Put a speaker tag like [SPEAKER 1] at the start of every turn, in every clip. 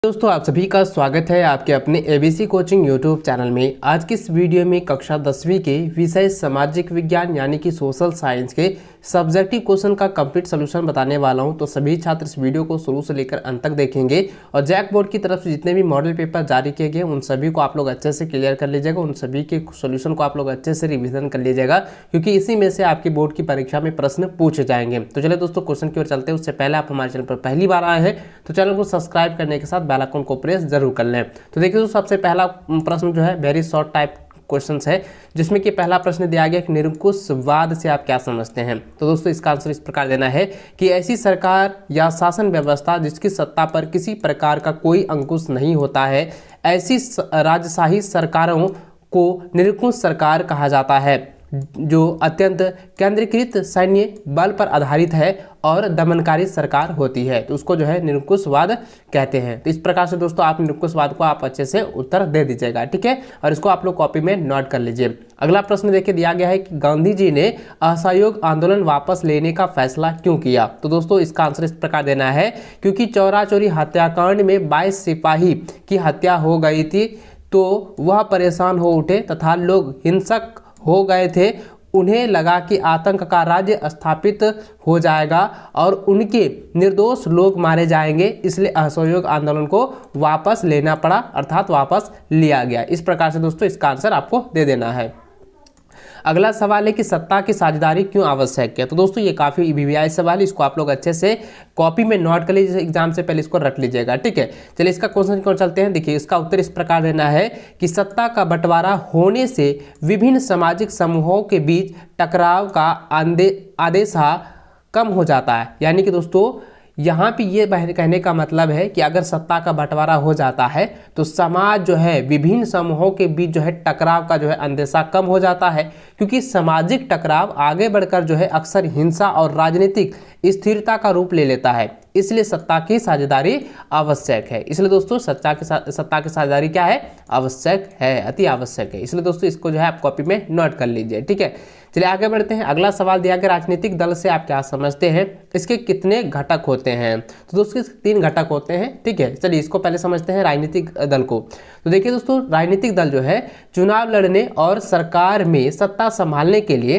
[SPEAKER 1] दोस्तों आप सभी का स्वागत है आपके अपने एबीसी कोचिंग यूट्यूब चैनल में। आज की इस वीडियो में कक्षा 10वीं के विषय सामाजिक विज्ञान यानी कि सोशल साइंस के सब्जेक्टिव क्वेश्चन का कंप्लीट सॉल्यूशन बताने वाला हूं। तो सभी छात्र इस वीडियो को शुरू से लेकर अंत तक देखेंगे और जैक बोर्ड की तरफ से जितने भी मॉडल पेपर जारी किए गए उन सभी को आप लोग अच्छे से क्लियर कर लीजिएगा, उन सभी के सोल्यूशन को आप लोग अच्छे से रिविजन कर लीजिएगा, क्योंकि इसी में से आपकी बोर्ड की परीक्षा में प्रश्न पूछे जाएंगे। तो चलिए दोस्तों क्वेश्चन की ओर चलते हैं। उससे पहले आप हमारे चैनल पर पहली बार आए हैं तो चैनल को सब्सक्राइब करने के साथ बेल आइकन को प्रेस जरूर कर लें। तो देखिए दोस्तों सबसे पहला प्रश्न जो है वेरी शॉर्ट टाइप क्वेश्चंस है, जिसमें कि पहला प्रश्न दिया गया कि निरंकुशवाद से आप क्या समझते हैं। तो दोस्तों इसका आंसर इस प्रकार देना है कि ऐसी सरकार या शासन व्यवस्था जिसकी सत्ता पर किसी प्रकार का कोई अंकुश नहीं होता है, ऐसी राजशाही सरकारों को निरंकुश सरकार कहा जाता है, जो अत्यंत केंद्रीकृत सैन्य बल पर आधारित है और दमनकारी सरकार होती है, तो उसको जो है निरंकुशवाद कहते हैं। तो इस प्रकार से दोस्तों आप निरंकुशवाद को आप अच्छे से उत्तर दे दीजिएगा, ठीक है, और इसको आप लोग कॉपी में नोट कर लीजिए। अगला प्रश्न देखिए दिया गया है कि गांधी जी ने असहयोग आंदोलन वापस लेने का फैसला क्यों किया। तो दोस्तों इसका आंसर इस प्रकार देना है क्योंकि चौरा चौरी हत्याकांड में 22 सिपाही की हत्या हो गई थी, तो वह परेशान हो उठे तथा लोग हिंसक हो गए थे। उन्हें लगा कि आतंक का राज्य स्थापित हो जाएगा और उनके निर्दोष लोग मारे जाएंगे, इसलिए असहयोग आंदोलन को वापस लेना पड़ा, अर्थात वापस लिया गया। इस प्रकार से दोस्तों इसका आंसर आपको दे देना है। अगला सवाल है कि सत्ता की साझेदारी क्यों आवश्यक है। तो दोस्तों ये काफी ईवीआई सवाल है, इसको आप लोग अच्छे से कॉपी में नोट कर लीजिए, एग्जाम से पहले इसको रख लीजिएगा, ठीक है। चलिए इसका क्वेश्चन की ओर चलते हैं। देखिए इसका उत्तर इस प्रकार देना है कि सत्ता का बंटवारा होने से विभिन्न सामाजिक समूहों के बीच टकराव का आदेशा कम हो जाता है। यानी कि दोस्तों यहाँ पे ये कहने का मतलब है कि अगर सत्ता का बंटवारा हो जाता है तो समाज जो है विभिन्न समूहों के बीच जो है टकराव का जो है अंदेशा कम हो जाता है, क्योंकि सामाजिक टकराव आगे बढ़कर जो है अक्सर हिंसा और राजनीतिक स्थिरता का रूप ले लेता है, इसलिए सत्ता की साझेदारी आवश्यक है। इसलिए दोस्तों सत्ता की साझेदारी क्या है, आवश्यक है, अति आवश्यक है। इसलिए दोस्तों इसको जो है आप कॉपी में नोट कर लीजिए, ठीक है। चलिए आगे बढ़ते हैं। अगला सवाल दिया गया राजनीतिक दल से आप क्या समझते हैं, इसके कितने घटक होते हैं। तो दोस्तों 3 घटक होते हैं, ठीक है। चलिए इसको पहले समझते हैं राजनीतिक दल को। तो देखिए दोस्तों राजनीतिक दल जो है चुनाव लड़ने और सरकार में सत्ता संभालने के लिए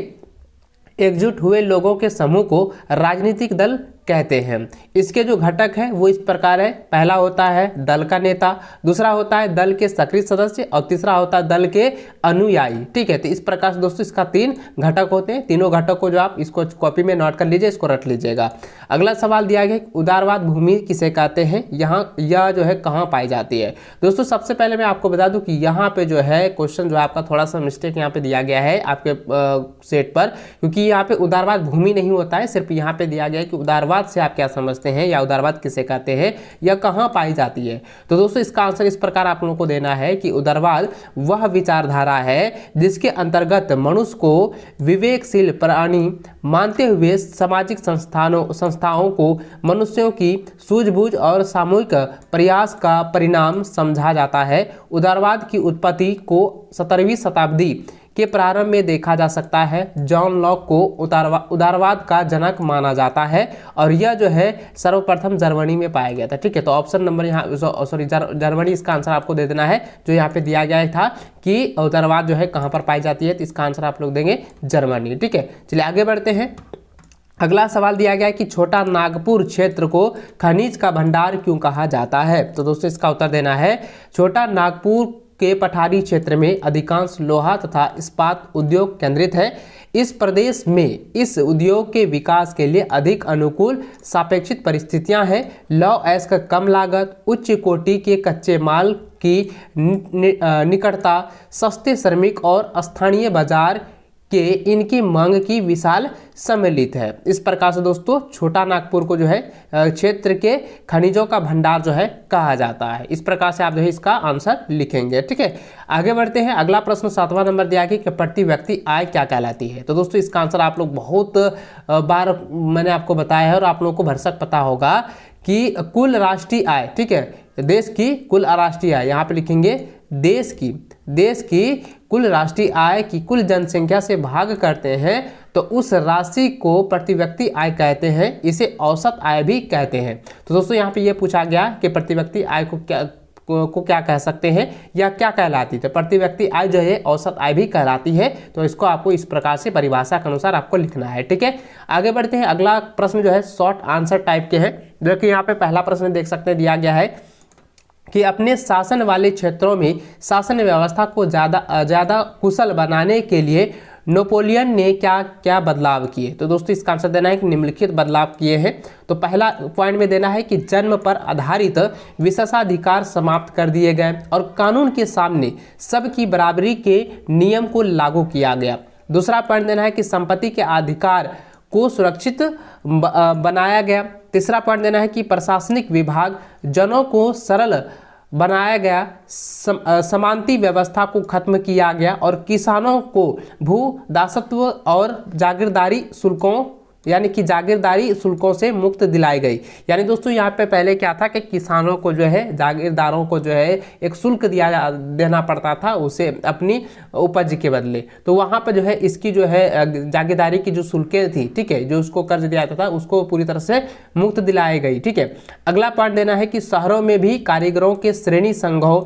[SPEAKER 1] एकजुट हुए लोगों के समूह को राजनीतिक दल कहते हैं। इसके जो घटक है वो इस प्रकार है। पहला होता है दल का नेता, दूसरा होता है दल के सक्रिय सदस्य और तीसरा होता है दल के अनुयायी, ठीक है। तो इस प्रकार से दोस्तों इसका 3 घटक होते हैं। तीनों घटक को जो आप इसको कॉपी में नोट कर लीजिए, इसको रख लीजिएगा। अगला सवाल दिया गया उदारवाद भूमि किसे कहते हैं, यहाँ यह जो है कहाँ पाई जाती है। दोस्तों सबसे पहले मैं आपको बता दूं कि यहाँ पे जो है क्वेश्चन जो है आपका थोड़ा सा मिस्टेक यहाँ पे दिया गया है आपके सेट पर, क्योंकि यहाँ पे उदारवाद भूमि नहीं होता है, सिर्फ यहाँ पे दिया गया है कि उदारवाद से आप क्या समझते हैं या उदारवाद किसे कहते हैं या कहां पाई जाती है। तो दोस्तों इसका आंसर इस प्रकार आप लोगों को देना है कि उदारवाद वह विचारधारा है जिसके अंतर्गत मनुष्य को विवेकशील प्राणी मानते हुए सामाजिक संस्थाओं को मनुष्यों की सूझबूझ और सामूहिक प्रयास का परिणाम समझा जाता है। उदारवाद की उत्पत्ति को 17वीं शताब्दी के प्रारंभ में देखा जा सकता है। जॉन लॉक को उदारवाद का जनक माना जाता है और यह जो है सर्वप्रथम जर्मनी में पाया गया था, ठीक है। तो ऑप्शन नंबर यहाँ जर्मनी इसका आंसर आपको दे देना है, जो यहाँ पे दिया गया था कि उदारवाद जो है कहाँ पर पाई जाती है, तो इसका आंसर आप लोग देंगे जर्मनी, ठीक है। चलिए आगे बढ़ते हैं। अगला सवाल दिया गया है कि छोटा नागपुर क्षेत्र को खनिज का भंडार क्यों कहा जाता है। तो दोस्तों इसका उत्तर देना है छोटा नागपुर के पठारी क्षेत्र में अधिकांश लोहा तथा इस्पात उद्योग केंद्रित है। इस प्रदेश में इस उद्योग के विकास के लिए अधिक अनुकूल सापेक्षिक परिस्थितियां हैं। लौह अयस्क का कम लागत, उच्च कोटि के कच्चे माल की निकटता, सस्ते श्रमिक और स्थानीय बाजार के इनकी मांग की विशाल सम्मिलित है। इस प्रकार से दोस्तों छोटा नागपुर को जो है क्षेत्र के खनिजों का भंडार जो है कहा जाता है। इस प्रकार से आप जो है इसका आंसर लिखेंगे, ठीक है। आगे बढ़ते हैं। अगला प्रश्न 7वां नंबर दिया गया कि प्रति व्यक्ति आय क्या कहलाती है। तो दोस्तों इसका आंसर आप लोग बहुत बार मैंने आपको बताया है और आप लोगों को भरसक पता होगा कि कुल राष्ट्रीय आय, ठीक है, देश की कुल राष्ट्रीय आय, यहाँ पे लिखेंगे देश की कुल राष्ट्रीय आय की कुल जनसंख्या से भाग करते हैं तो उस राशि को प्रति व्यक्ति आय कहते हैं, इसे औसत आय भी कहते हैं। तो दोस्तों यहाँ पे ये पूछा गया कि प्रति व्यक्ति आय को क्या कह सकते हैं या क्या कहलाती है। तो प्रति व्यक्ति आय जो है औसत आय भी कहलाती है। तो इसको आपको इस प्रकार से परिभाषा के अनुसार आपको लिखना है, ठीक है। आगे बढ़ते हैं, अगला प्रश्न जो है शॉर्ट आंसर टाइप के हैं। जो कि यहाँ पे पहला प्रश्न देख सकते हैं, दिया गया है कि अपने शासन वाले क्षेत्रों में शासन व्यवस्था को ज़्यादा कुशल बनाने के लिए नेपोलियन ने क्या क्या बदलाव किए। तो दोस्तों इसका आंसर देना है कि निम्नलिखित बदलाव किए हैं। तो पहला पॉइंट में देना है कि जन्म पर आधारित विशेषाधिकार समाप्त कर दिए गए और कानून के सामने सबकी बराबरी के नियम को लागू किया गया। दूसरा पॉइंट देना है कि संपत्ति के अधिकार को सुरक्षित बनाया गया। तीसरा पॉइंट देना है कि प्रशासनिक विभाग जनों को सरल बनाया गया, समानती व्यवस्था को खत्म किया गया और किसानों को भू दासत्व और जागीरदारी शुल्कों यानी कि जागीरदारी शुल्कों से मुक्त दिलाई गई। यानी दोस्तों यहाँ पे पहले क्या था कि किसानों को जो है, जागीरदारों को जो है एक शुल्क देना पड़ता था उसे अपनी उपज के बदले। तो वहाँ पर जो है इसकी जो है जागीरदारी की जो शुल्कें थी, ठीक है, जो उसको कर्ज दिया जाता था उसको पूरी तरह से मुक्त दिलाई गई, ठीक है। अगला पॉइंट देना है कि शहरों में भी कारीगरों के श्रेणी संघों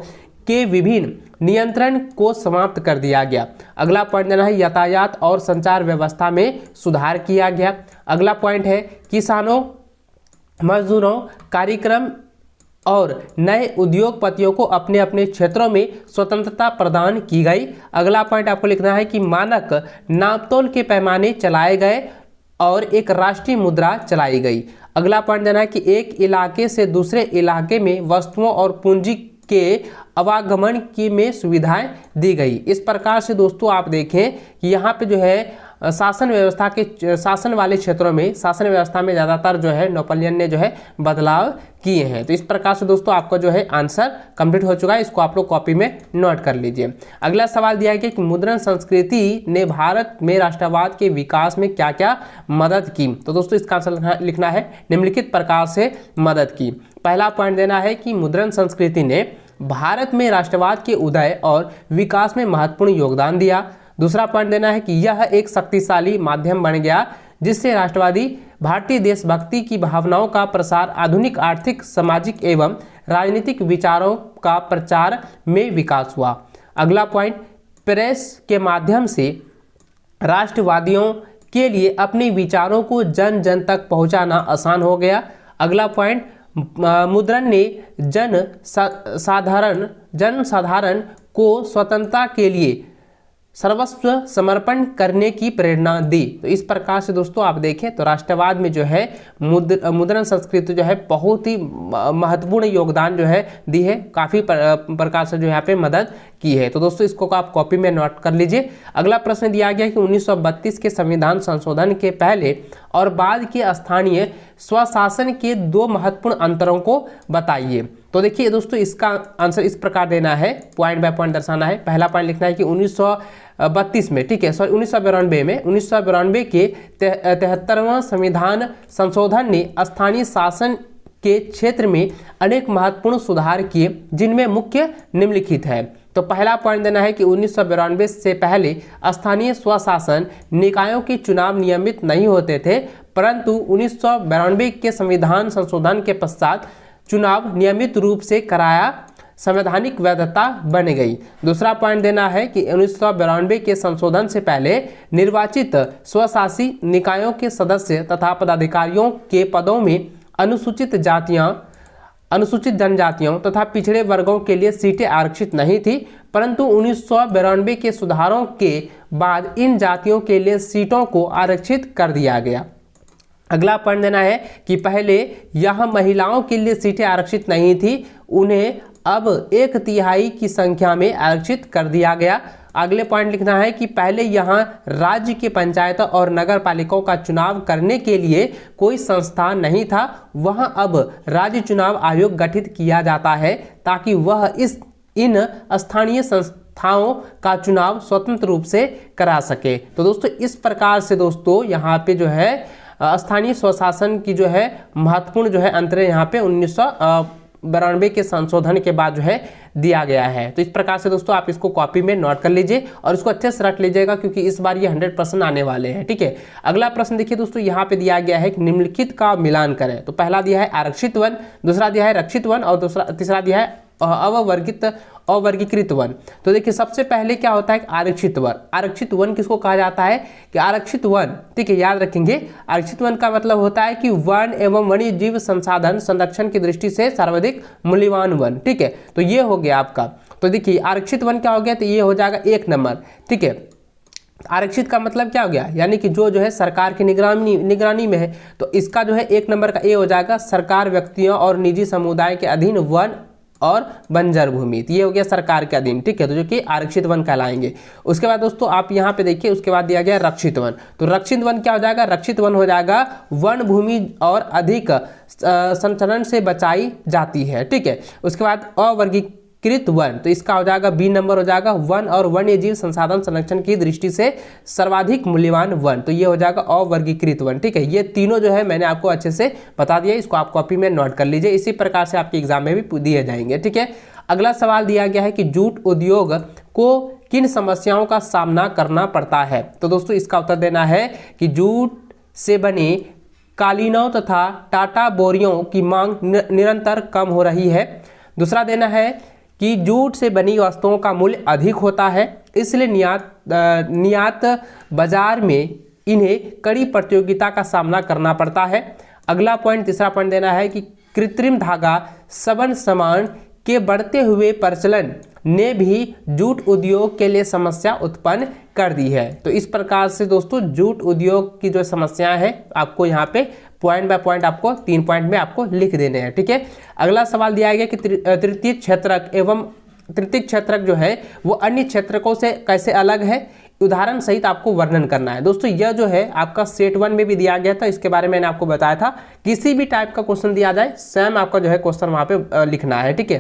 [SPEAKER 1] के विभिन्न नियंत्रण को समाप्त कर दिया गया। अगला पॉइंट देना है यातायात और संचार व्यवस्था में सुधार किया गया। अगला पॉइंट है किसानों, मजदूरों, कार्यक्रम और नए उद्योगपतियों को अपने अपने क्षेत्रों में स्वतंत्रता प्रदान की गई। अगला पॉइंट आपको लिखना है कि मानक नापतोल के पैमाने चलाए गए और एक राष्ट्रीय मुद्रा चलाई गई। अगला पॉइंट देना है कि एक इलाके से दूसरे इलाके में वस्तुओं और पूंजी के आवागमन की में सुविधाएं दी गई। इस प्रकार से दोस्तों आप देखें कि यहाँ पे जो है शासन व्यवस्था के शासन वाले क्षेत्रों में शासन व्यवस्था में ज़्यादातर जो है नेपोलियन ने जो है बदलाव किए हैं। तो इस प्रकार से दोस्तों आपका जो है आंसर कंप्लीट हो चुका है। इसको आप लोग कॉपी में नोट कर लीजिए। अगला सवाल दिया गया कि मुद्रण संस्कृति ने भारत में राष्ट्रवाद के विकास में क्या क्या मदद की। तो दोस्तों इसका आंसर लिखना है निम्नलिखित प्रकार से मदद की। पहला पॉइंट देना है कि मुद्रण संस्कृति ने भारत में राष्ट्रवाद के उदय और विकास में महत्वपूर्ण योगदान दिया। दूसरा पॉइंट देना है कि यह एक शक्तिशाली माध्यम बन गया जिससे राष्ट्रवादी भारतीय देशभक्ति की भावनाओं का प्रसार, आधुनिक आर्थिक, सामाजिक एवं राजनीतिक विचारों का प्रचार में विकास हुआ। अगला पॉइंट, प्रेस के माध्यम से राष्ट्रवादियों के लिए अपने विचारों को जन जन तक पहुंचाना आसान हो गया। अगला पॉइंट, मुद्रण ने जन साधारण को स्वतंत्रता के लिए सर्वस्व समर्पण करने की प्रेरणा दी। तो इस प्रकार से दोस्तों आप देखें तो राष्ट्रवाद में जो है मुद्रण संस्कृति जो है बहुत ही महत्वपूर्ण योगदान जो है दी है, काफ़ी प्रकार से जो यहाँ पे मदद की है। तो दोस्तों इसको आप कॉपी में नोट कर लीजिए। अगला प्रश्न दिया गया कि 1932 के संविधान संशोधन के पहले और बाद के स्थानीय स्वशासन के दो महत्वपूर्ण अंतरों को बताइए। तो देखिए दोस्तों इसका आंसर इस प्रकार देना है, पॉइंट बाय पॉइंट दर्शाना है। पहला पॉइंट लिखना है कि 1932 में, ठीक है, सॉरी 1992 में 1992 के 73वां संविधान संशोधन ने स्थानीय शासन के क्षेत्र में अनेक महत्वपूर्ण सुधार किए जिनमें मुख्य निम्नलिखित है। तो पहला पॉइंट देना है कि 1992 से पहले स्थानीय स्वशासन निकायों के चुनाव नियमित नहीं होते थे, परंतु 1992 के संविधान संशोधन के पश्चात चुनाव नियमित रूप से कराया संवैधानिक वैधता बन गई। दूसरा पॉइंट देना है कि 1992 के संशोधन से पहले निर्वाचित स्वशासी निकायों के सदस्य तथा पदाधिकारियों के पदों में अनुसूचित जनजातियों तथा पिछड़े वर्गों के लिए सीटें आरक्षित नहीं थी, परंतु 1992 के सुधारों के बाद इन जातियों के लिए सीटों को आरक्षित कर दिया गया। अगला पॉइंट देना है कि पहले यहाँ महिलाओं के लिए सीटें आरक्षित नहीं थी, उन्हें अब 1/3 की संख्या में आरक्षित कर दिया गया। अगले पॉइंट लिखना है कि पहले यहाँ राज्य के पंचायत और नगर पालिकाओं का चुनाव करने के लिए कोई संस्था नहीं था, वहाँ अब राज्य चुनाव आयोग गठित किया जाता है ताकि वह इन स्थानीय संस्थाओं का चुनाव स्वतंत्र रूप से करा सके। तो दोस्तों इस प्रकार से दोस्तों यहाँ पे जो है स्थानीय स्वशासन की जो है महत्वपूर्ण जो है अंतर यहाँ पे 92 के संशोधन के बाद जो है दिया गया है। तो इस प्रकार से दोस्तों आप इसको कॉपी में नोट कर लीजिए और इसको अच्छे से रख लीजिएगा, क्योंकि इस बार ये 100% आने वाले हैं। ठीक है, अगला प्रश्न देखिए दोस्तों, यहाँ पे दिया गया है कि निम्नलिखित का मिलान करें। तो पहला दिया है आरक्षित वन, दूसरा दिया है रक्षित वन और तीसरा दिया है अवर्गीकृत वन। तो देखिए सबसे पहले क्या होता है आरक्षित वन। आरक्षित वन किसको कहा जाता है कि आरक्षित वन, ठीक है, याद रखेंगे, आरक्षित वन का मतलब होता है कि वन एवं वन्य जीव संसाधन संरक्षण की दृष्टि से सर्वाधिक मूल्यवान वन। ठीक है, तो ये हो गया आपका। तो देखिए आरक्षित वन क्या हो गया, तो ये हो जाएगा 1 नंबर। ठीक है, आरक्षित का मतलब क्या हो गया, यानी कि जो है सरकार की निगरानी में है। तो इसका जो है 1 नंबर का ए हो जाएगा, सरकार व्यक्तियों और निजी समुदाय के अधीन वन और बंजर भूमि। तो ये हो गया सरकार के अधीन। ठीक है, तो जो कि आरक्षित वन कहलाएंगे। उसके बाद दोस्तों आप यहाँ पे देखिए, उसके बाद दिया गया रक्षित वन। तो रक्षित वन क्या हो जाएगा, रक्षित वन हो जाएगा वन भूमि और अधिक संचरण से बचाई जाती है। ठीक है, उसके बाद अवर्गीकृत वन, तो इसका हो जाएगा बी नंबर हो जाएगा, वन और वन्य जीव संसाधन संरक्षण की दृष्टि से सर्वाधिक मूल्यवान वन। तो ये हो जाएगा अवर्गीकृत वन। ठीक है, ये तीनों जो है मैंने आपको अच्छे से बता दिया, इसको आप कॉपी में नोट कर लीजिए। इसी प्रकार से आपके एग्जाम में भी दिए जाएंगे। ठीक है, अगला सवाल दिया गया है कि जूट उद्योग को किन समस्याओं का सामना करना पड़ता है। तो दोस्तों इसका उत्तर देना है कि जूट से बने कालीनों तथा टाटा बोरियों की मांग निरंतर कम हो रही है। दूसरा देना है कि जूट से बनी वस्तुओं का मूल्य अधिक होता है, इसलिए निर्यात बाजार में इन्हें कड़ी प्रतियोगिता का सामना करना पड़ता है। अगला पॉइंट, तीसरा पॉइंट देना है कि कृत्रिम धागा सबन सामान के बढ़ते हुए प्रचलन ने भी जूट उद्योग के लिए समस्या उत्पन्न कर दी है। तो इस प्रकार से दोस्तों जूट उद्योग की जो समस्याएं हैं आपको यहाँ पे पॉइंट बाय पॉइंट आपको 3 पॉइंट में आपको लिख देने हैं। ठीक है, अगला सवाल दिया गया कि तृतीय क्षेत्रक जो है वो अन्य क्षेत्रकों से कैसे अलग है, उदाहरण सहित आपको वर्णन करना है। दोस्तों यह जो है आपका सेट 1 में भी दिया गया था, इसके बारे में मैंने आपको बताया था, किसी भी टाइप का क्वेश्चन दिया जाए सेम आपका जो है क्वेश्चन वहां पे लिखना है। ठीक है,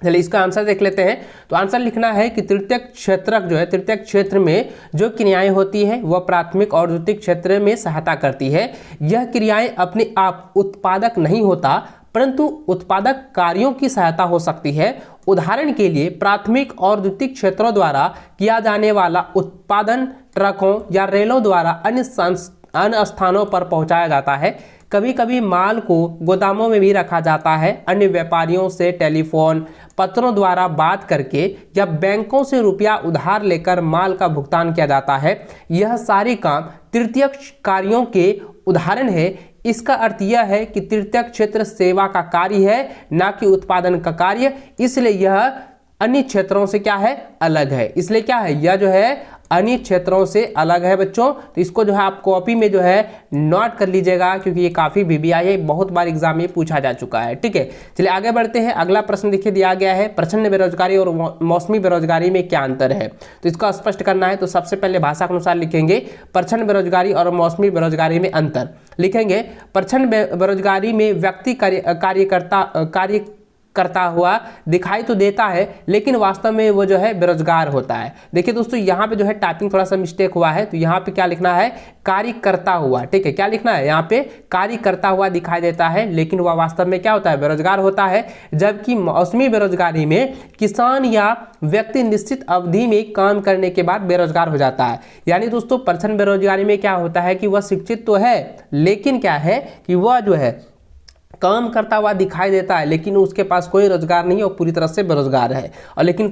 [SPEAKER 1] चलिए इसका आंसर देख लेते हैं। तो आंसर लिखना है कि तृतीय क्षेत्रक जो है, तृतीय क्षेत्र में जो क्रियाएं होती है वह प्राथमिक और द्वितीय क्षेत्र में सहायता करती है। यह क्रियाएं अपने आप उत्पादक नहीं होता, परंतु उत्पादक कार्यों की सहायता हो सकती है। उदाहरण के लिए प्राथमिक और द्वितीय क्षेत्रों द्वारा किया जाने वाला उत्पादन ट्रकों या रेलों द्वारा अन्य स्थानों पर पहुंचाया जाता है। कभी कभी माल को गोदामों में भी रखा जाता है। अन्य व्यापारियों से टेलीफोन पत्रों द्वारा बात करके या बैंकों से रुपया उधार लेकर माल का भुगतान किया जाता है। यह सारे काम तृतीय कार्यों के उदाहरण है। इसका अर्थ यह है कि तृतीय क्षेत्र सेवा का कार्य है, ना कि उत्पादन का कार्य, इसलिए यह अन्य क्षेत्रों से क्या है, अलग है। इसलिए क्या है, यह जो है अन्य क्षेत्रों से अलग है बच्चों। तो इसको जो है आप कॉपी में जो है नोट कर लीजिएगा, क्योंकि ये काफी VBI है, बहुत बार एग्जाम में पूछा जा चुका है। ठीक है, चलिए आगे बढ़ते हैं। अगला प्रश्न देखिए दिया गया है, प्रच्छन्न बेरोजगारी और मौसमी बेरोजगारी में क्या अंतर है। तो इसको स्पष्ट करना है। तो सबसे पहले भाषा के अनुसार लिखेंगे प्रच्छन्न बेरोजगारी और मौसमी बेरोजगारी में अंतर। लिखेंगे प्रच्छन्न बेरोजगारी में व्यक्ति कार्य करता हुआ दिखाई तो देता है, लेकिन वास्तव में वो जो है बेरोजगार होता है। देखिए दोस्तों यहाँ पे जो है टाइपिंग थोड़ा सा मिस्टेक हुआ है। तो यहाँ पे क्या लिखना है, कार्य करता हुआ। ठीक है, क्या लिखना है, यहाँ पे कार्य करता हुआ दिखाई देता है, लेकिन वह वास्तव में क्या होता है, बेरोजगार होता है। जबकि मौसमी बेरोजगारी में किसान या व्यक्ति निश्चित अवधि में काम करने के बाद बेरोजगार हो जाता है। यानी दोस्तों प्रच्छन्न बेरोजगारी में क्या होता है कि वह शिक्षित तो है, लेकिन क्या है कि वह जो है काम करता हुआ दिखाई देता है, लेकिन उसके पास कोई रोजगार नहीं है और पूरी तरह से बेरोजगार है। और लेकिन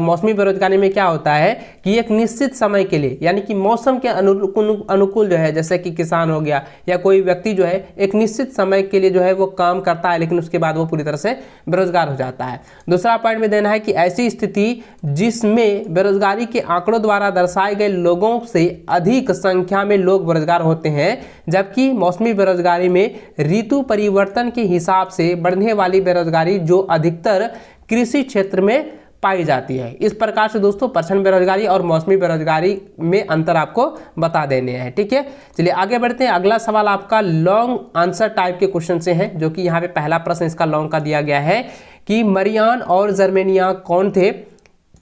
[SPEAKER 1] मौसमी बेरोजगारी में क्या होता है कि एक निश्चित समय के लिए, यानी कि मौसम के अनुकूल जो है, जैसे कि किसान हो गया या कोई व्यक्ति जो है एक निश्चित समय के लिए जो है वो काम करता है, लेकिन उसके बाद वो पूरी तरह से बेरोजगार हो जाता है। दूसरा पॉइंट में देना है कि ऐसी स्थिति जिसमें बेरोजगारी के आंकड़ों द्वारा दर्शाए गए लोगों से अधिक संख्या में लोग बेरोजगार होते हैं, जबकि मौसमी बेरोजगारी में ऋतु परिवर्तन के हिसाब से बढ़ने वाली बेरोजगारी जो अधिकतर कृषि क्षेत्र में पाई जाती है। इस प्रकार से दोस्तों प्रच्छन्न बेरोजगारी और मौसमी बेरोजगारी में अंतर आपको बता देने हैं। ठीक है, चलिए आगे बढ़ते हैं। अगला सवाल आपका लॉन्ग आंसर टाइप के क्वेश्चन से है, जो कि यहाँ पे पहला प्रश्न इसका लॉन्ग का दिया गया है कि मरियान और जर्मेनिया कौन थे,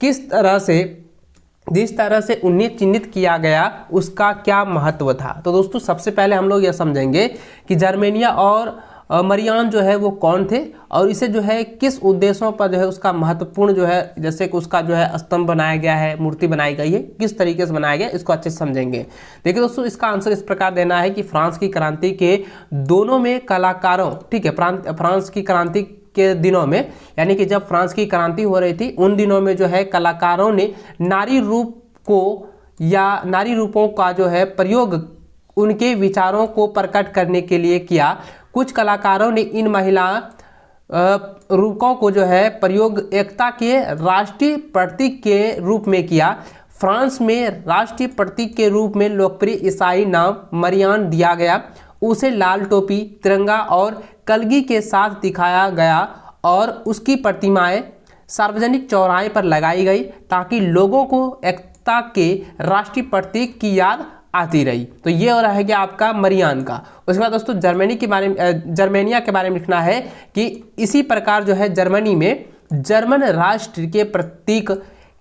[SPEAKER 1] जिस तरह से उन्हें चिन्हित किया गया उसका क्या महत्व था। तो दोस्तों सबसे पहले हम लोग यह समझेंगे कि जर्मेनिया और मरियान जो है वो कौन थे और इसे जो है किस उद्देश्यों पर जो है उसका महत्वपूर्ण जो है जैसे कि उसका जो है स्तंभ बनाया गया है, मूर्ति बनाई गई है, किस तरीके से बनाया गया, इसको अच्छे से समझेंगे। देखिए दोस्तों, इसका आंसर इस प्रकार देना है कि फ्रांस की क्रांति के दोनों में कलाकारों, ठीक है, फ्रांस की क्रांति के दिनों में, यानी कि जब फ्रांस की क्रांति हो रही थी उन दिनों में जो है कलाकारों ने नारी रूप को या नारी रूपों का जो है प्रयोग उनके विचारों को प्रकट करने के लिए किया। कुछ कलाकारों ने इन महिला रूपों को जो है प्रयोग एकता के राष्ट्रीय प्रतीक के रूप में किया। फ्रांस में राष्ट्रीय प्रतीक के रूप में लोकप्रिय ईसाई नाम मरियान दिया गया। उसे लाल टोपी, तिरंगा और कलगी के साथ दिखाया गया और उसकी प्रतिमाएं सार्वजनिक चौराहे पर लगाई गई ताकि लोगों को एकता के राष्ट्रीय प्रतीक की याद आती रही। तो ये हो रहा है कि आपका मरियान का। उसके बाद दोस्तों जर्मेनिया के बारे में लिखना है कि इसी प्रकार जो है जर्मनी में जर्मन राष्ट्र के प्रतीक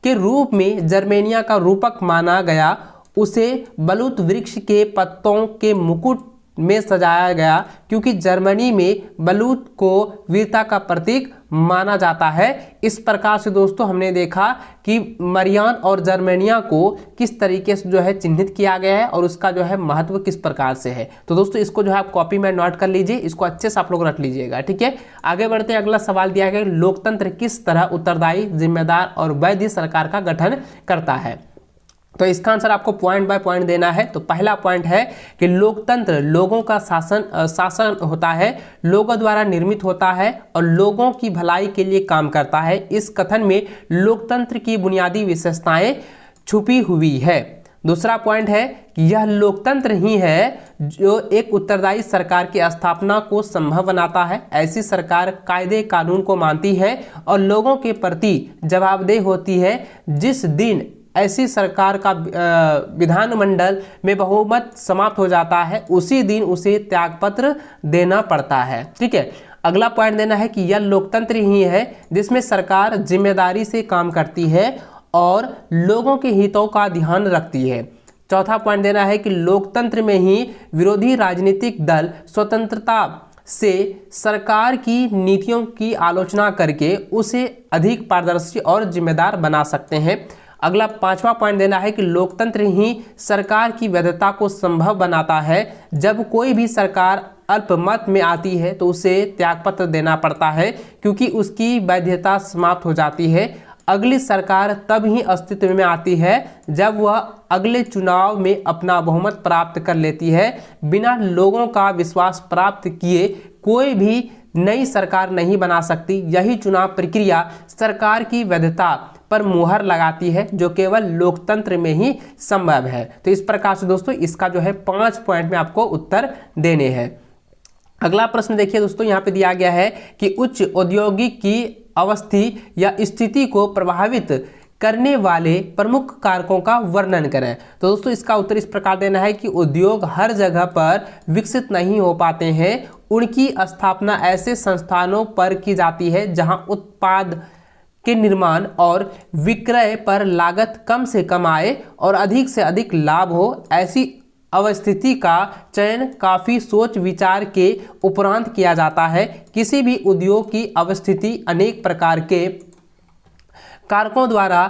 [SPEAKER 1] के रूप में जर्मेनिया का रूपक माना गया। उसे बलूत वृक्ष के पत्तों के मुकुट में सजाया गया क्योंकि जर्मनी में बलूत को वीरता का प्रतीक माना जाता है। इस प्रकार से दोस्तों हमने देखा कि मरियान और जर्मेनिया को किस तरीके से जो है चिन्हित किया गया है और उसका जो है महत्व किस प्रकार से है। तो दोस्तों इसको जो है आप कॉपी में नोट कर लीजिए, इसको अच्छे से आप लोग रख लीजिएगा, ठीक है। आगे बढ़ते हैं, अगला सवाल दिया गया, लोकतंत्र किस तरह उत्तरदायी, जिम्मेदार और वैध सरकार का गठन करता है। तो इसका आंसर आपको पॉइंट बाय पॉइंट देना है। तो पहला पॉइंट है कि लोकतंत्र लोगों का शासन होता है, लोगों द्वारा निर्मित होता है और लोगों की भलाई के लिए काम करता है। इस कथन में लोकतंत्र की बुनियादी विशेषताएं छुपी हुई है। दूसरा पॉइंट है कि यह लोकतंत्र ही है जो एक उत्तरदायी सरकार की स्थापना को संभव बनाता है। ऐसी सरकार कायदे कानून को मानती है और लोगों के प्रति जवाबदेह होती है। जिस दिन ऐसी सरकार का विधानमंडल में बहुमत समाप्त हो जाता है उसी दिन उसे त्यागपत्र देना पड़ता है, ठीक है। अगला पॉइंट देना है कि यह लोकतंत्र ही है जिसमें सरकार जिम्मेदारी से काम करती है और लोगों के हितों का ध्यान रखती है। चौथा पॉइंट देना है कि लोकतंत्र में ही विरोधी राजनीतिक दल स्वतंत्रता से सरकार की नीतियों की आलोचना करके उसे अधिक पारदर्शी और जिम्मेदार बना सकते हैं। अगला पांचवा पॉइंट देना है कि लोकतंत्र ही सरकार की वैधता को संभव बनाता है। जब कोई भी सरकार अल्पमत में आती है तो उसे त्यागपत्र देना पड़ता है क्योंकि उसकी वैधता समाप्त हो जाती है। अगली सरकार तब ही अस्तित्व में आती है जब वह अगले चुनाव में अपना बहुमत प्राप्त कर लेती है। बिना लोगों का विश्वास प्राप्त किए कोई भी नई सरकार नहीं बना सकती। यही चुनाव प्रक्रिया सरकार की वैधता पर मुहर लगाती है जो केवल लोकतंत्र में ही संभव है। तो इस प्रकार से दोस्तों इसका जो है 5 पॉइंट में आपको उत्तर देने हैं। अगला प्रश्न देखिए दोस्तों, यहाँ पे दिया गया है कि उच्च औद्योगिक की अवस्थी या स्थिति को प्रभावित करने वाले प्रमुख कारकों का वर्णन करें। तो दोस्तों इसका उत्तर इस प्रकार देना है कि उद्योग हर जगह पर विकसित नहीं हो पाते हैं। उनकी स्थापना ऐसे संस्थानों पर की जाती है जहां उत्पाद के निर्माण और विक्रय पर लागत कम से कम आए और अधिक से अधिक लाभ हो। ऐसी अवस्थिति का चयन काफी सोच विचार के उपरांत किया जाता है। किसी भी उद्योग की अवस्थिति अनेक प्रकार के कारकों द्वारा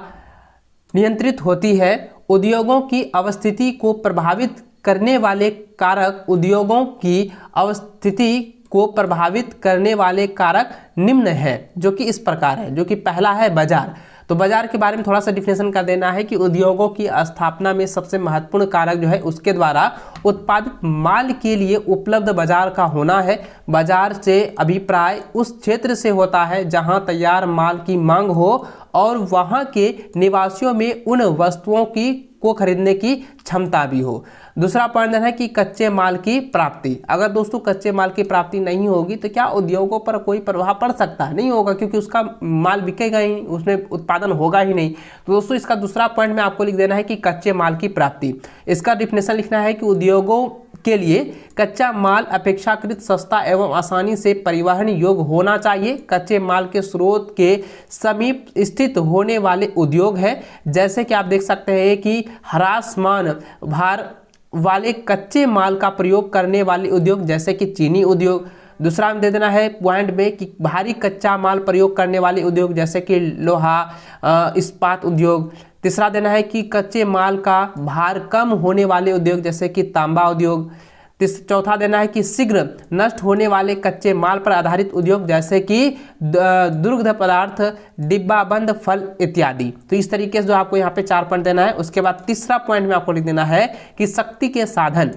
[SPEAKER 1] नियंत्रित होती है। उद्योगों की अवस्थिति को प्रभावित करने वाले कारक उद्योगों की अवस्थिति को प्रभावित करने वाले कारक निम्न है, जो कि इस प्रकार है। जो कि पहला है बाजार। तो बाजार के बारे में थोड़ा सा डिफिनेशन कर देना है कि उद्योगों की स्थापना में सबसे महत्वपूर्ण कारक जो है उसके द्वारा उत्पादित माल के लिए उपलब्ध बाजार का होना है। बाजार से अभिप्राय उस क्षेत्र से होता है जहां तैयार माल की मांग हो और वहां के निवासियों में उन वस्तुओं की को खरीदने की क्षमता भी हो। दूसरा पॉइंट है कि कच्चे माल की प्राप्ति। अगर दोस्तों कच्चे माल की प्राप्ति नहीं होगी तो क्या उद्योगों पर कोई प्रभाव पड़ सकता है? नहीं होगा, क्योंकि उसका माल बिकेगा ही, उसमें उत्पादन होगा ही नहीं। तो दोस्तों इसका दूसरा पॉइंट में आपको लिख देना है कि कच्चे माल की प्राप्ति। इसका डिफिनेशन लिखना है कि उद्योगों के लिए कच्चा माल अपेक्षाकृत सस्ता एवं आसानी से परिवहन योग्य होना चाहिए। कच्चे माल के स्रोत के समीप स्थित होने वाले उद्योग है, जैसे कि आप देख सकते हैं कि ह्रासमान भार वाले कच्चे माल का प्रयोग करने वाले उद्योग जैसे कि चीनी उद्योग, दूसरा हम दे देना है पॉइंट में कि भारी कच्चा माल प्रयोग करने वाले उद्योग जैसे कि लोहा, इस्पात उद्योग। तीसरा देना है कि कच्चे माल का भार कम होने वाले उद्योग जैसे कि तांबा उद्योग। चौथा देना है कि शीघ्र नष्ट होने वाले कच्चे माल पर आधारित उद्योग जैसे कि दुग्ध पदार्थ, डिब्बाबंद फल इत्यादि। तो इस तरीके से जो आपको यहाँ पे 4 पॉइंट देना है। उसके बाद तीसरा पॉइंट में आपको लिख देना है कि शक्ति के साधन।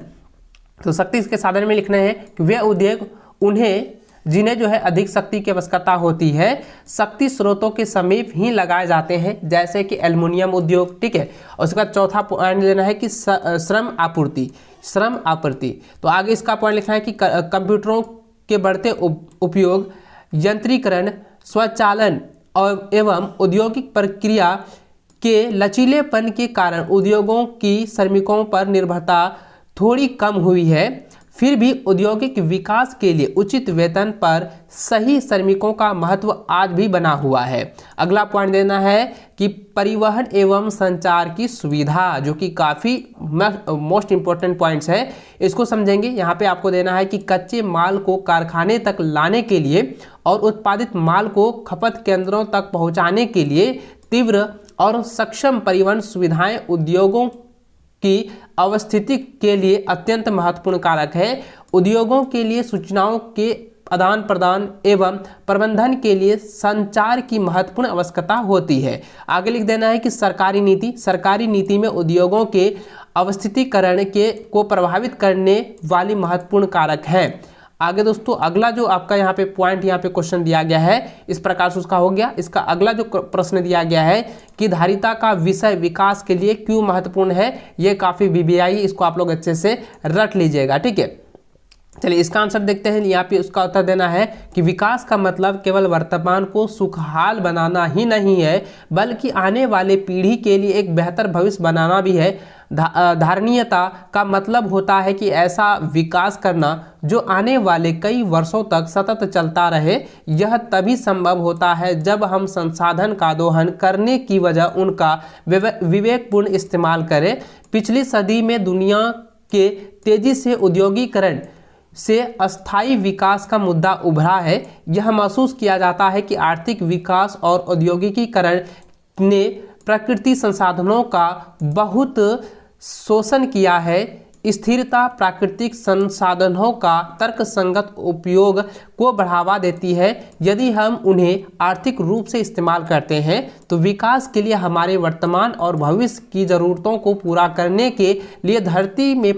[SPEAKER 1] तो शक्ति के साधन में लिखने हैं कि वे उद्योग जिन्हें जो है अधिक शक्ति की आवश्यकता होती है शक्ति स्रोतों के समीप ही लगाए जाते हैं जैसे कि एल्युमिनियम उद्योग, ठीक है। और उसके बाद चौथा पॉइंट देना है कि श्रम आपूर्ति। तो आगे इसका पॉइंट लिखना है कि कंप्यूटरों के बढ़ते उपयोग, यंत्रीकरण, स्वचालन और एवं औद्योगिक प्रक्रिया के लचीलेपन के कारण उद्योगों की श्रमिकों पर निर्भरता थोड़ी कम हुई है। फिर भी औद्योगिक विकास के लिए उचित वेतन पर सही श्रमिकों का महत्व आज भी बना हुआ है। अगला पॉइंट देना है कि परिवहन एवं संचार की सुविधा, जो कि काफ़ी मोस्ट इंपॉर्टेंट पॉइंट्स है, इसको समझेंगे। यहाँ पे आपको देना है कि कच्चे माल को कारखाने तक लाने के लिए और उत्पादित माल को खपत केंद्रों तक पहुँचाने के लिए तीव्र और सक्षम परिवहन सुविधाएं उद्योगों की अवस्थिति के लिए अत्यंत महत्वपूर्ण कारक है। उद्योगों के लिए सूचनाओं के आदान प्रदान एवं प्रबंधन के लिए संचार की महत्वपूर्ण आवश्यकता होती है। आगे लिख देना है कि सरकारी नीति में उद्योगों के अवस्थितीकरण को प्रभावित करने वाली महत्वपूर्ण कारक है। आगे दोस्तों अगला जो आपका यहाँ पे पॉइंट यहाँ पे क्वेश्चन दिया गया है इस प्रकार से उसका हो गया। इसका अगला जो प्रश्न दिया गया है कि धारिता का विषय विकास के लिए क्यों महत्वपूर्ण है, ये काफ़ी बीबीआई, इसको आप लोग अच्छे से रट लीजिएगा, ठीक है। चलिए इसका आंसर देखते हैं। यहाँ पे उसका उत्तर देना है कि विकास का मतलब केवल वर्तमान को सुखहाल बनाना ही नहीं है बल्कि आने वाले पीढ़ी के लिए एक बेहतर भविष्य बनाना भी है। धारणीयता का मतलब होता है कि ऐसा विकास करना जो आने वाले कई वर्षों तक सतत चलता रहे। यह तभी संभव होता है जब हम संसाधन का दोहन करने की वजह उनका विवेकपूर्ण इस्तेमाल करें। पिछली सदी में दुनिया के तेजी से औद्योगिकरण से अस्थायी विकास का मुद्दा उभरा है। यह महसूस किया जाता है कि आर्थिक विकास और औद्योगिकीकरण ने प्रकृति संसाधनों का बहुत शोषण किया है। स्थिरता प्राकृतिक संसाधनों का तर्कसंगत उपयोग को बढ़ावा देती है। यदि हम उन्हें आर्थिक रूप से इस्तेमाल करते हैं तो विकास के लिए हमारे वर्तमान और भविष्य की ज़रूरतों को पूरा करने के लिए धरती में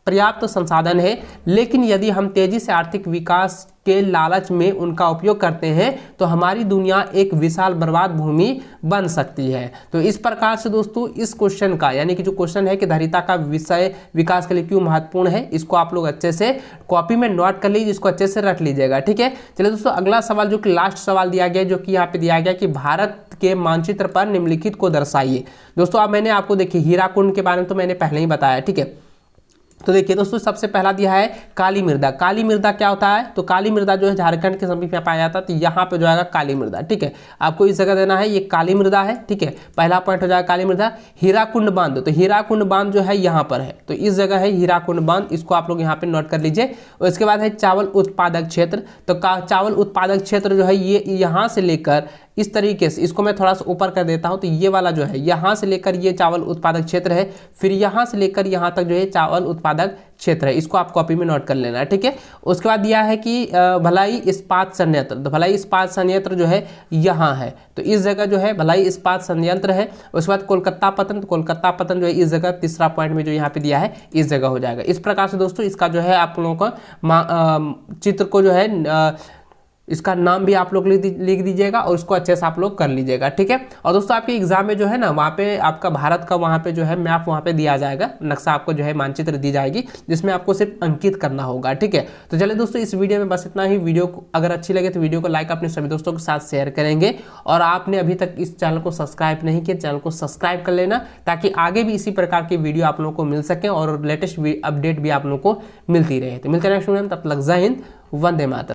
[SPEAKER 1] पर्याप्त संसाधन है। लेकिन यदि हम तेजी से आर्थिक विकास के लालच में उनका उपयोग करते हैं तो हमारी दुनिया एक विशाल बर्बाद भूमि बन सकती है। तो इस प्रकार से दोस्तों इस क्वेश्चन का यानी कि जो क्वेश्चन है कि धारिता का विषय विकास के लिए क्यों महत्वपूर्ण है, इसको आप लोग अच्छे से कॉपी में नोट कर लीजिए, इसको अच्छे से रख लीजिएगा, ठीक है। चलिए दोस्तों अगला सवाल जो कि लास्ट सवाल दिया गया, जो कि यहाँ पे दिया गया कि भारत के मानचित्र पर निम्नलिखित को दर्शाइए। दोस्तों अब मैंने आपको देखिए हीराकुंड के बारे में तो मैंने पहले ही बताया, ठीक है। तो देखिए दोस्तों सबसे पहला दिया है काली मृदा। काली मृदा क्या होता है, तो काली मृदा जो है झारखंड के समीप में पाया जाता है। तो यहाँ पे जो आएगा काली मृदा, ठीक है। आपको इस जगह देना है ये काली मृदा है, ठीक है। पहला पॉइंट हो जाएगा काली मृदा। हीराकुंड बांध, तो हीराकुंड बांध जो है यहाँ पर है, तो इस जगह है हीराकुंड बांध, इसको आप लोग यहाँ पे नोट कर लीजिए। उसके बाद है चावल उत्पादक क्षेत्र। तो चावल उत्पादक क्षेत्र जो है ये यहाँ से लेकर इस तरीके से, इसको मैं थोड़ा सा ऊपर कर देता हूं, तो ये वाला जो है यहाँ से लेकर ये चावल उत्पादक क्षेत्र है, फिर यहाँ से लेकर यहाँ तक जो है चावल उत्पादक क्षेत्र है। इसको आप कॉपी में नोट कर लेना है, ठीक है। उसके बाद दिया है कि भलाई इस्पात संयंत्र। तो भलाई इस्पात संयंत्र जो है यहाँ है, तो इस जगह जो है भलाई इस्पात संयंत्र है। उसके बाद कोलकाता पतन, तो कोलकाता पतन जो है इस जगह तीसरा पॉइंट में जो यहाँ पे दिया है इस जगह हो जाएगा। इस प्रकार से दोस्तों इसका जो है आप लोगों का चित्र को जो है इसका नाम भी आप लोग लिख दीजिएगा और उसको अच्छे से आप लोग कर लीजिएगा, ठीक है। और दोस्तों आपके एग्जाम में जो है ना वहाँ पे आपका भारत का वहाँ पे जो है मैप वहाँ पे दिया जाएगा, नक्शा आपको जो है मानचित्र दी जाएगी जिसमें आपको सिर्फ अंकित करना होगा, ठीक है। तो चलिए दोस्तों इस वीडियो में बस इतना ही। वीडियो को अगर अच्छी लगे तो वीडियो को लाइक अपने सभी दोस्तों के साथ शेयर करेंगे, और आपने अभी तक इस चैनल को सब्सक्राइब नहीं किया चैनल को सब्सक्राइब कर लेना ताकि आगे भी इसी प्रकार की वीडियो आप लोगों को मिल सके और लेटेस्ट अपडेट भी आप लोगों को मिलती रहे। तो मिलते हैं नेक्स्ट वीडियो में, तब तक जय हिंद, वंदे मातरम।